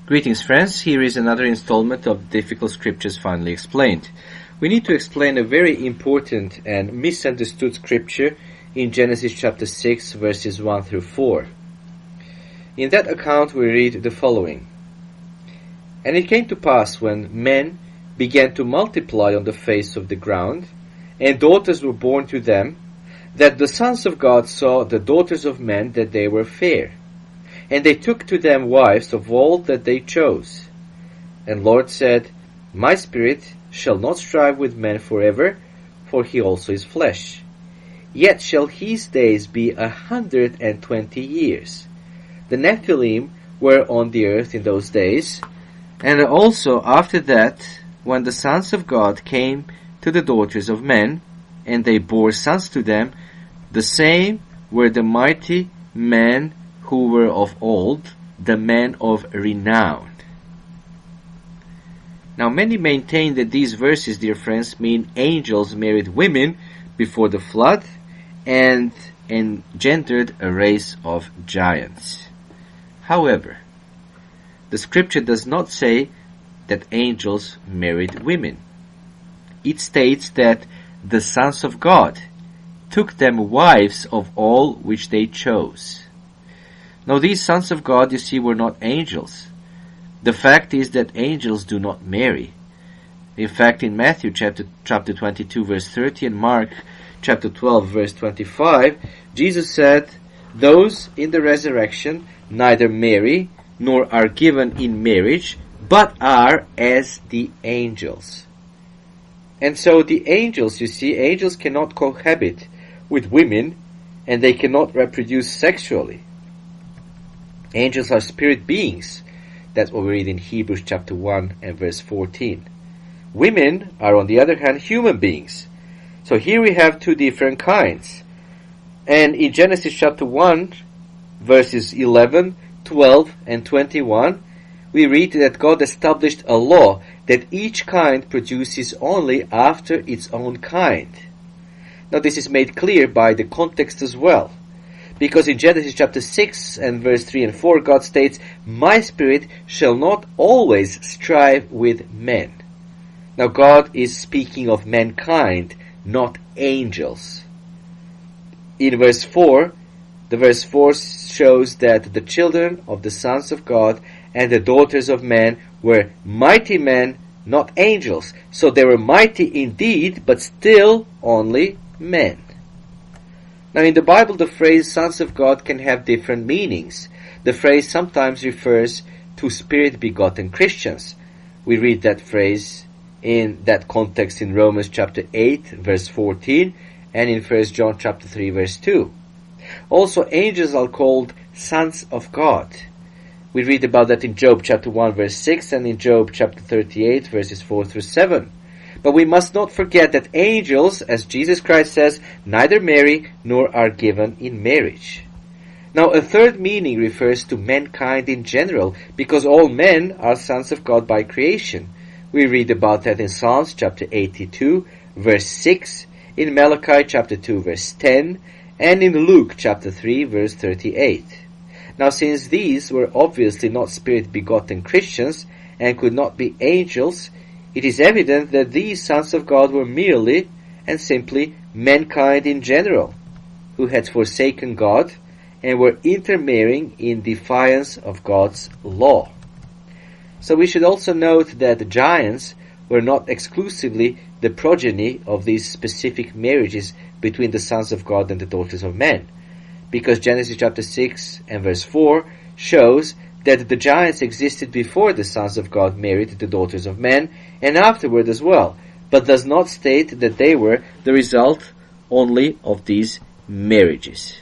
Greetings, friends. Here is another installment of Difficult Scriptures Finally Explained. We need to explain a very important and misunderstood scripture in Genesis chapter 6, verses 1 through 4. In that account we read the following. And it came to pass when men began to multiply on the face of the ground, and daughters were born to them, that the sons of God saw the daughters of men that they were fair. And they took to them wives of all that they chose. And Lord said, My spirit shall not strive with man forever, for he also is flesh. Yet shall his days be 120 years. The Nephilim were on the earth in those days, and also after that, when the sons of God came to the daughters of men, and they bore sons to them, the same were the mighty men who were of old, the men of renown. Now many maintain that these verses, dear friends, mean angels married women before the flood and engendered a race of giants. However, the scripture does not say that angels married women. It states that the sons of God took them wives of all which they chose. Now these sons of God, you see, were not angels. The fact is that angels do not marry. In fact, in Matthew chapter 22 verse 30 and Mark chapter 12 verse 25, Jesus said, Those in the resurrection neither marry nor are given in marriage, but are as the angels. And so the angels, you see, angels cannot cohabit with women, and they cannot reproduce sexually. Angels are spirit beings. That's what we read in Hebrews chapter 1 and verse 14. Women are, on the other hand, human beings. So here we have two different kinds. And in Genesis chapter 1, verses 11, 12, and 21, we read that God established a law that each kind produces only after its own kind. Now this is made clear by the context as well. Because in Genesis chapter 6 and verse 3 and 4, God states, My spirit shall not always strive with men. Now God is speaking of mankind, not angels. In verse 4, the verse 4 shows that the children of the sons of God and the daughters of men were mighty men, not angels. So they were mighty indeed, but still only men. Now in the Bible, the phrase sons of God can have different meanings. The phrase sometimes refers to spirit-begotten Christians. We read that phrase in that context in Romans chapter 8 verse 14 and in 1 John chapter 3 verse 2. Also angels are called sons of God. We read about that in Job chapter 1 verse 6 and in Job chapter 38 verses 4 through 7. But we must not forget that angels, as Jesus Christ says, neither marry nor are given in marriage. Now a third meaning refers to mankind in general, because all men are sons of God by creation. We read about that in Psalms chapter 82 verse 6, in Malachi chapter 2 verse 10, and in Luke chapter 3 verse 38. Now since these were obviously not spirit-begotten Christians and could not be angels, it is evident that these sons of God were merely and simply mankind in general, who had forsaken God and were intermarrying in defiance of God's law. So we should also note that the giants were not exclusively the progeny of these specific marriages between the sons of God and the daughters of men, because Genesis chapter 6 and verse 4 shows that the giants existed before the sons of God married the daughters of men, and afterward as well, but does not state that they were the result only of these marriages.